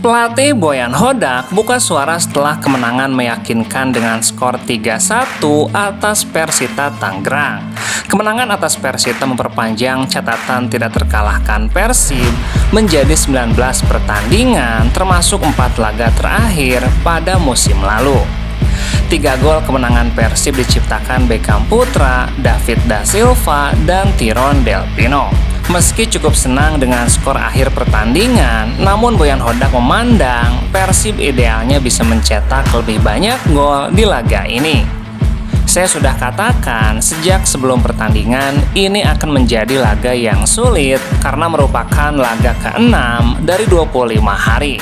Pelatih Boyan Hodak buka suara setelah kemenangan meyakinkan dengan skor 3-1 atas Persita Tangerang. Kemenangan atas Persita memperpanjang catatan tidak terkalahkan Persib menjadi 19 pertandingan termasuk 4 laga terakhir pada musim lalu. 3 gol kemenangan Persib diciptakan Beckham Putra, David Da Silva, dan Tyrone Del Pino. Meski cukup senang dengan skor akhir pertandingan, namun Boyan Hodak memandang Persib idealnya bisa mencetak lebih banyak gol di laga ini. Saya sudah katakan sejak sebelum pertandingan ini akan menjadi laga yang sulit karena merupakan laga ke-6 dari 25 hari.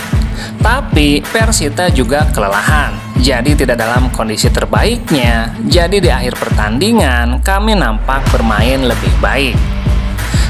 Tapi Persita juga kelelahan, jadi tidak dalam kondisi terbaiknya. Jadi di akhir pertandingan kami nampak bermain lebih baik.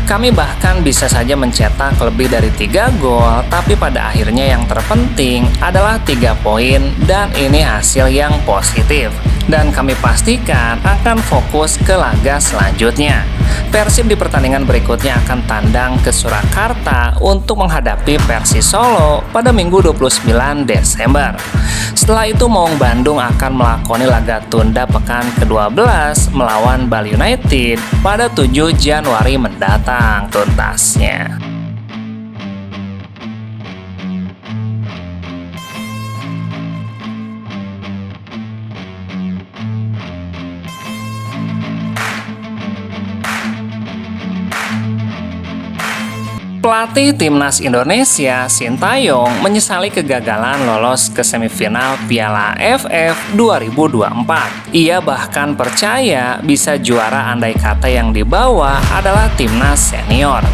Kami bahkan bisa saja mencetak lebih dari 3 gol, tapi pada akhirnya yang terpenting adalah 3 poin dan ini hasil yang positif. Dan kami pastikan akan fokus ke laga selanjutnya. Persib di pertandingan berikutnya akan tandang ke Surakarta untuk menghadapi Persis Solo pada Minggu 29 Desember. Setelah itu Maung Bandung akan melakoni laga tunda pekan ke-12 melawan Bali United pada 7 Januari mendatang tuntasnya. Pelatih Timnas Indonesia, Sintayong, menyesali kegagalan lolos ke semifinal Piala AFF 2024. Ia bahkan percaya bisa juara andai kata yang dibawa adalah timnas senior.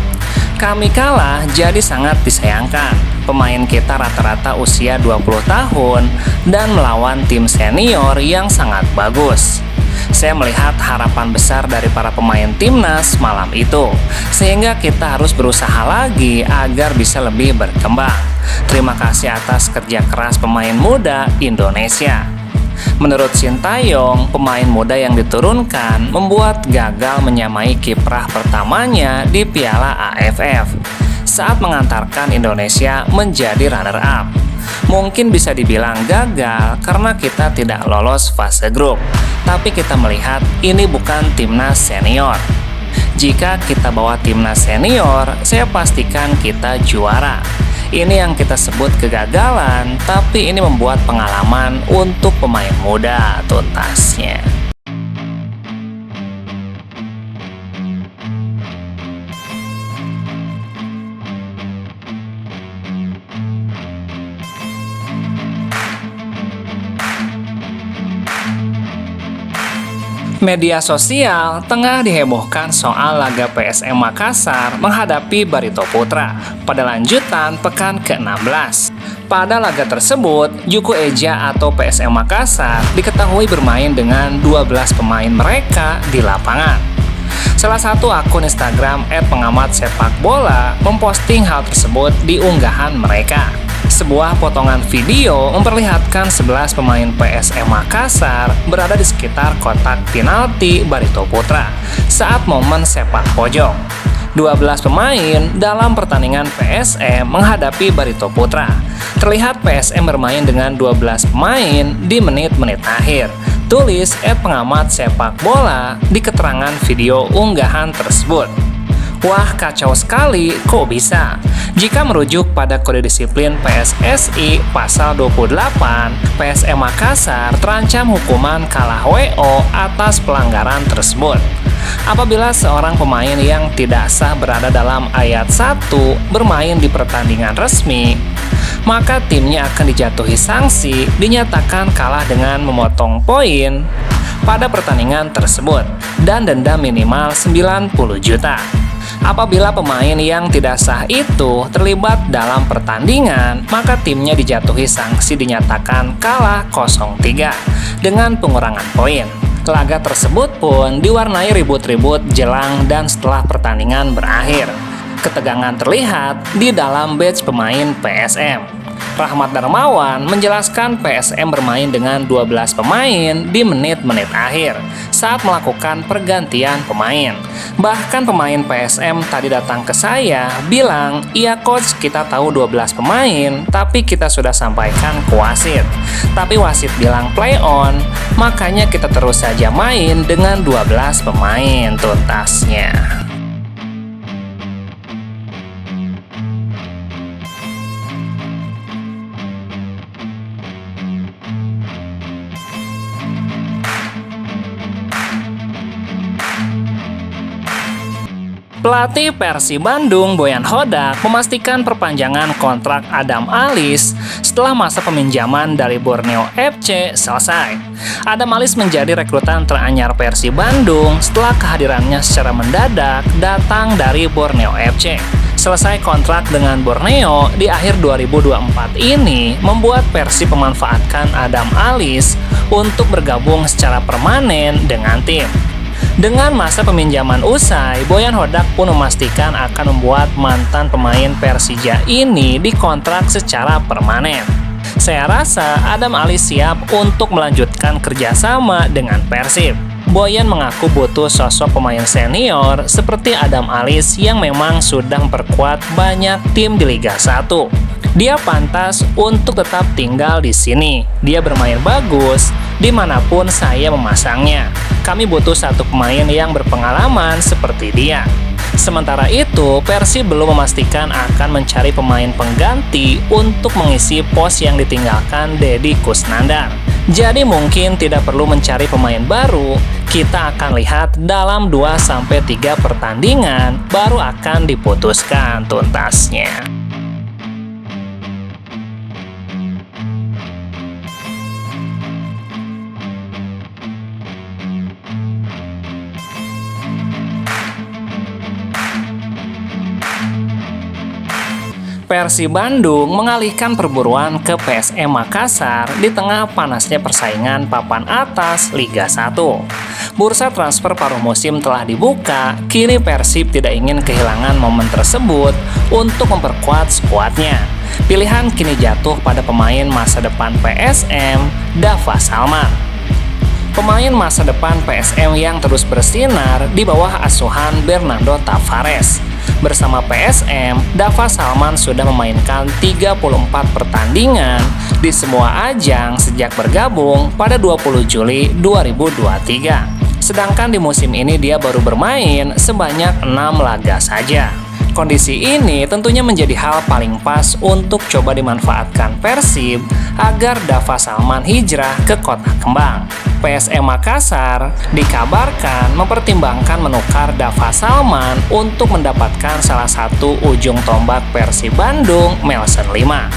Kami kalah jadi sangat disayangkan. Pemain kita rata-rata usia 20 tahun dan melawan tim senior yang sangat bagus. Saya melihat harapan besar dari para pemain timnas malam itu, sehingga kita harus berusaha lagi agar bisa lebih berkembang. Terima kasih atas kerja keras pemain muda Indonesia. Menurut Sintayong, pemain muda yang diturunkan membuat gagal menyamai kiprah pertamanya di Piala AFF saat mengantarkan Indonesia menjadi runner-up. Mungkin bisa dibilang gagal karena kita tidak lolos fase grup, tapi kita melihat ini bukan timnas senior. Jika kita bawa timnas senior, saya pastikan kita juara. Ini yang kita sebut kegagalan, tapi ini membuat pengalaman untuk pemain muda tuntasnya. Media sosial tengah dihebohkan soal laga PSM Makassar menghadapi Barito Putra pada lanjutan pekan ke-16. Pada laga tersebut, Juku Eja atau PSM Makassar diketahui bermain dengan 12 pemain mereka di lapangan. Salah satu akun Instagram @pengamatSepakBola memposting hal tersebut di unggahan mereka. Sebuah potongan video memperlihatkan 11 pemain PSM Makassar berada di sekitar kotak penalti Barito Putra saat momen sepak pojok. 12 pemain dalam pertandingan PSM menghadapi Barito Putra. Terlihat PSM bermain dengan 12 pemain di menit-menit akhir. Tulis @pengamatSepakBola di keterangan video unggahan tersebut. Wah, kacau sekali, kok bisa? Jika merujuk pada kode disiplin PSSI pasal 28, PSM Makassar terancam hukuman kalah WO atas pelanggaran tersebut. Apabila seorang pemain yang tidak sah berada dalam ayat 1 bermain di pertandingan resmi, maka timnya akan dijatuhi sanksi dinyatakan kalah dengan memotong poin pada pertandingan tersebut dan denda minimal 90 juta. Apabila pemain yang tidak sah itu terlibat dalam pertandingan, maka timnya dijatuhi sanksi dinyatakan kalah 0-3 dengan pengurangan poin. Laga tersebut pun diwarnai ribut-ribut jelang dan setelah pertandingan berakhir. Ketegangan terlihat di dalam badge pemain PSM. Rahmat Darmawan menjelaskan PSM bermain dengan 12 pemain di menit-menit akhir saat melakukan pergantian pemain. Bahkan pemain PSM tadi datang ke saya bilang, "Iya coach, kita tahu 12 pemain, tapi kita sudah sampaikan ke wasit. Tapi wasit bilang play on, makanya kita terus saja main dengan 12 pemain," tuntasnya. Pelatih Persib Bandung, Boyan Hodak, memastikan perpanjangan kontrak Adam Alis setelah masa peminjaman dari Borneo FC selesai. Adam Alis menjadi rekrutan teranyar Persib Bandung setelah kehadirannya secara mendadak datang dari Borneo FC. Selesai kontrak dengan Borneo di akhir 2024 ini membuat Persib memanfaatkan Adam Alis untuk bergabung secara permanen dengan tim. Dengan masa peminjaman usai, Boyan Hodak pun memastikan akan membuat mantan pemain Persija ini dikontrak secara permanen. Saya rasa Adam Alis siap untuk melanjutkan kerjasama dengan Persib. Boyan mengaku butuh sosok pemain senior seperti Adam Alis yang memang sudah memperkuat banyak tim di Liga 1. Dia pantas untuk tetap tinggal di sini. Dia bermain bagus dimanapun saya memasangnya. Kami butuh satu pemain yang berpengalaman seperti dia. Sementara itu, Persib belum memastikan akan mencari pemain pengganti untuk mengisi pos yang ditinggalkan Deddy Kusnandar. Jadi mungkin tidak perlu mencari pemain baru, kita akan lihat dalam 2-3 pertandingan baru akan diputuskan tuntasnya. Persib Bandung mengalihkan perburuan ke PSM Makassar di tengah panasnya persaingan papan atas Liga 1. Bursa transfer paruh musim telah dibuka, kini Persib tidak ingin kehilangan momen tersebut untuk memperkuat skuadnya. Pilihan kini jatuh pada pemain masa depan PSM, Dava Salman. Pemain masa depan PSM yang terus bersinar di bawah asuhan Bernardo Tavares. Bersama PSM, Dava Salman sudah memainkan 34 pertandingan di semua ajang sejak bergabung pada 20 Juli 2023. Sedangkan di musim ini dia baru bermain sebanyak 6 laga saja. Kondisi ini tentunya menjadi hal paling pas untuk coba dimanfaatkan Persib agar Dava Salman hijrah ke Kota Kembang. PSM Makassar dikabarkan mempertimbangkan menukar Dava Salman untuk mendapatkan salah satu ujung tombak Persib Bandung, Melson 5,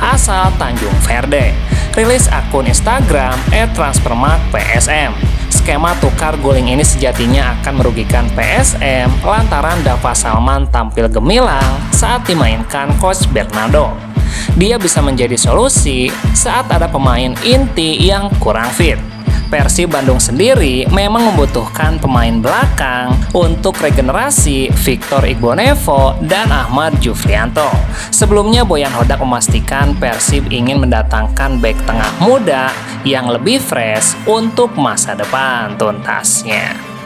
asal Tanjung Verde. Rilis akun Instagram @transfermarkt_psm. Skema tukar guling ini sejatinya akan merugikan PSM lantaran Dava Salman tampil gemilang saat dimainkan Coach Bernardo. Dia bisa menjadi solusi saat ada pemain inti yang kurang fit. Persib Bandung sendiri memang membutuhkan pemain belakang untuk regenerasi Victor Igbonevo dan Ahmad Jufrianto. Sebelumnya Boyan Hodak memastikan Persib ingin mendatangkan bek tengah muda yang lebih fresh untuk masa depan tuntasnya.